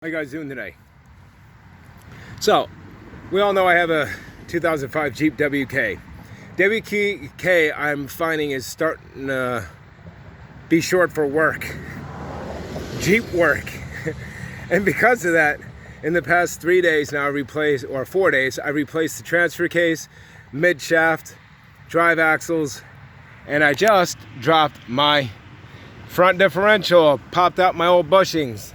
How you guys doing today? So, we all know I have a 2005 Jeep WK. WK I'm finding is starting to be short for work. Jeep work. And because of that, in the past 3 days now, 4 days, I replaced the transfer case, mid shaft, drive axles, and I just dropped my front differential, popped out my old bushings.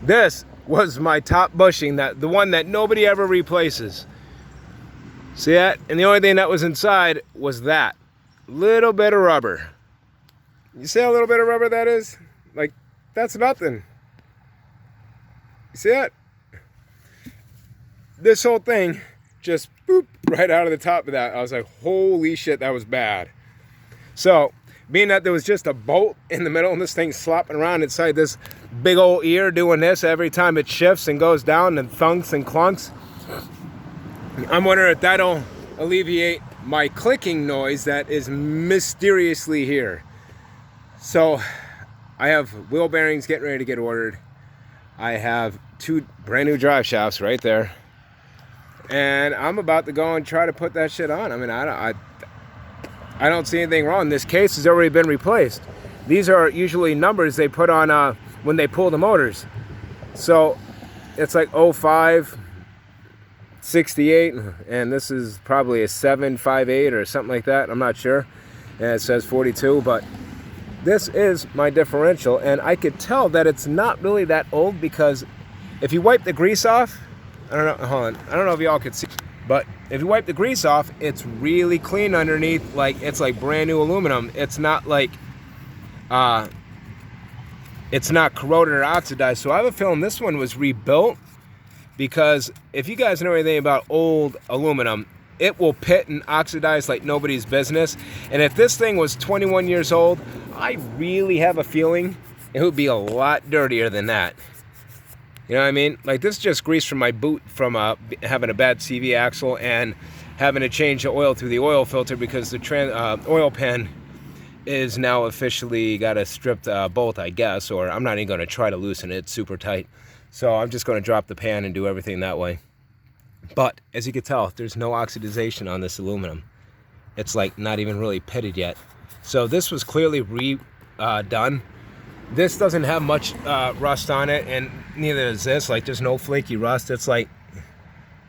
This was my top bushing, the one that nobody ever replaces. See that? And the only thing that was inside was that little bit of rubber. You see how little bit of rubber that is? Like, that's nothing. You see that? This whole thing just boop right out of the top of that. I was like, holy shit, that was bad. So, being that there was just a bolt in the middle and this thing's slopping around inside this big old ear doing this every time it shifts and goes down and thunks and clunks, I'm wondering if that'll alleviate my clicking noise that is mysteriously here. So I have wheel bearings getting ready to get ordered. I have 2 brand new drive shafts right there. And I'm about to go and try to put that shit on. I mean, I don't see anything wrong. This case has already been replaced. These are usually numbers they put on when they pull the motors. So it's like 05, 68, and this is probably a 758 or something like that. I'm not sure. And it says 42, but this is my differential, and I could tell that it's not really that old because if you wipe the grease off, I don't know, hold on, I don't know if y'all could see, but if you wipe the grease off, it's really clean underneath. Like, it's like brand new aluminum. It's not like, it's not corroded or oxidized. So I have a feeling this one was rebuilt, because if you guys know anything about old aluminum, it will pit and oxidize like nobody's business. And if this thing was 21 years old, I really have a feeling it would be a lot dirtier than that. You know what I mean? Like, this is just grease from my boot from having a bad CV axle and having to change the oil through the oil filter because the oil pan is now officially got a stripped bolt, I guess, or I'm not even going to try to loosen it. It's super tight. So I'm just going to drop the pan and do everything that way. But as you can tell, there's no oxidization on this aluminum. It's like not even really pitted yet. So this was clearly redone. This doesn't have much rust on it, and neither does this. Like, there's no flaky rust. It's like,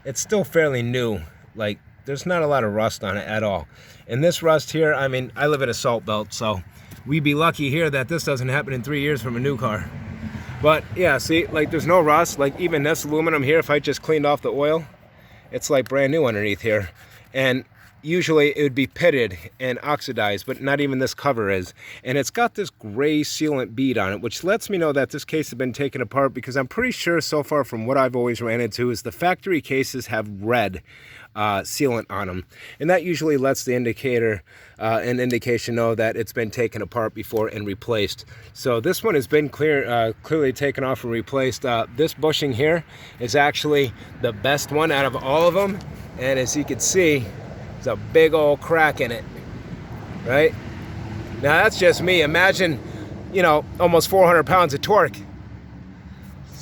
it's still fairly new. Like, there's not a lot of rust on it at all. And this rust here, I mean, I live in a salt belt, so we'd be lucky here that this doesn't happen in 3 years from a new car. But yeah, see, like, there's no rust. Like, even this aluminum here, if I just cleaned off the oil, it's like brand new underneath here. And usually it would be pitted and oxidized, but not even this cover is. And it's got this gray sealant bead on it, which lets me know that this case has been taken apart, because I'm pretty sure so far from what I've always ran into is the factory cases have red sealant on them. And that usually lets the an indication know that it's been taken apart before and replaced. So this one has been clearly taken off and replaced. This bushing here is actually the best one out of all of them. And as you can see, a big old crack in it, right? Now that's just me. Imagine, you know, almost 400 pounds of torque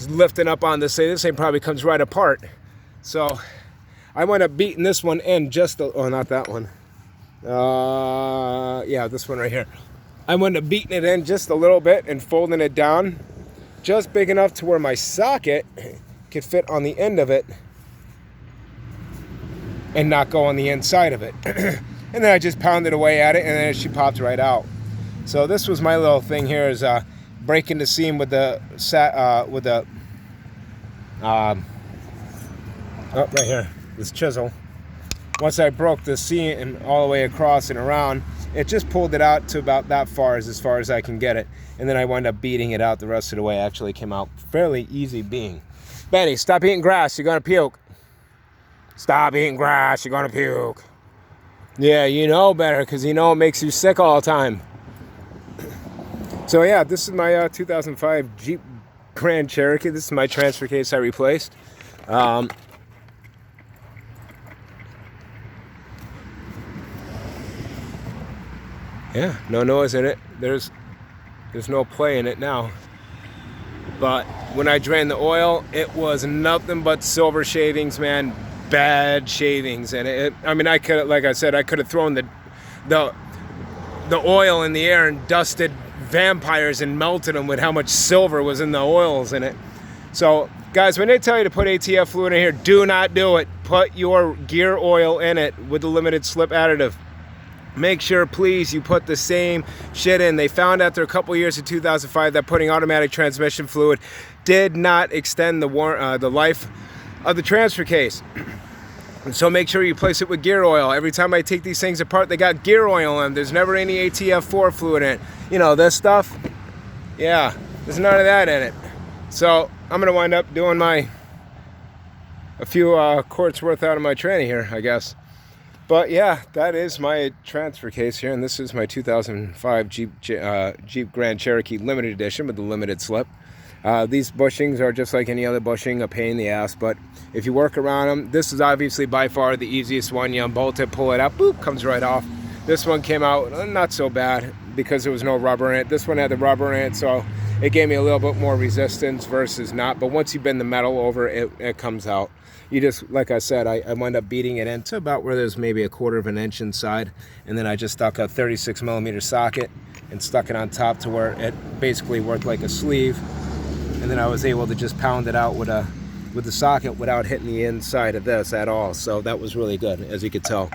lifting up on this thing. This thing probably comes right apart. So I wound up beating this one in just oh, not that one. Yeah, this one right here. I wound up beating it in just a little bit and folding it down just big enough to where my socket could fit on the end of it and not go on the inside of it. And then I just pounded away at it, and then she popped right out. So this was my little thing here, is breaking the seam with the oh, right here, this chisel. Once I broke the seam all the way across and around, it just pulled it out to about that far as I can get it. And then I wound up beating it out the rest of the way. Actually came out fairly easy being. Betty, stop eating grass, you're gonna puke. Stop eating grass, you're gonna puke. Yeah, you know better, because you know it makes you sick all the time. So yeah, this is my 2005 Jeep Grand Cherokee. This is my transfer case I replaced. Yeah, no noise in it. There's no play in it now. But when I drained the oil, it was nothing but silver shavings, man. Bad shavings. And I mean, I could, like I said, I could have thrown the oil in the air and dusted vampires and melted them with how much silver was in the oils in it. So guys, when they tell you to put ATF fluid in here, do not do it. Put your gear oil in it with the limited slip additive. Make sure, please, you put the same shit in. They found after a couple years in 2005 that putting automatic transmission fluid did not extend the life of the transfer case. And so make sure you place it with gear oil. Every time I take these things apart, they got gear oil in them. There's never any ATF4 fluid in it. You know, this stuff, yeah, there's none of that in it. So I'm going to wind up doing a few quarts worth out of my tranny here, I guess. But yeah, that is my transfer case here, and this is my 2005 Jeep Grand Cherokee Limited Edition with the limited slip. These bushings are just like any other bushing, a pain in the ass, but if you work around them, this is obviously by far the easiest one. You unbolt it, pull it up, boop, comes right off. This one came out not so bad because there was no rubber in it. This one had the rubber in it, so it gave me a little bit more resistance versus not, but once you bend the metal over, it comes out. You just, like I said, I wound up beating it into about where there's maybe 1/4 of an inch inside, and then I just stuck a 36mm socket and stuck it on top to where it basically worked like a sleeve, and then I was able to just pound it out with the socket without hitting the inside of this at all. So that was really good, as you could tell.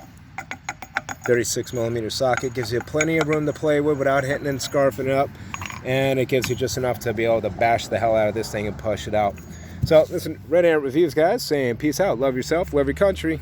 36mm socket gives you plenty of room to play with without hitting and scarfing it up, and it gives you just enough to be able to bash the hell out of this thing and push it out. So listen, Red Ant Reviews, guys, saying peace out, love yourself, love your country.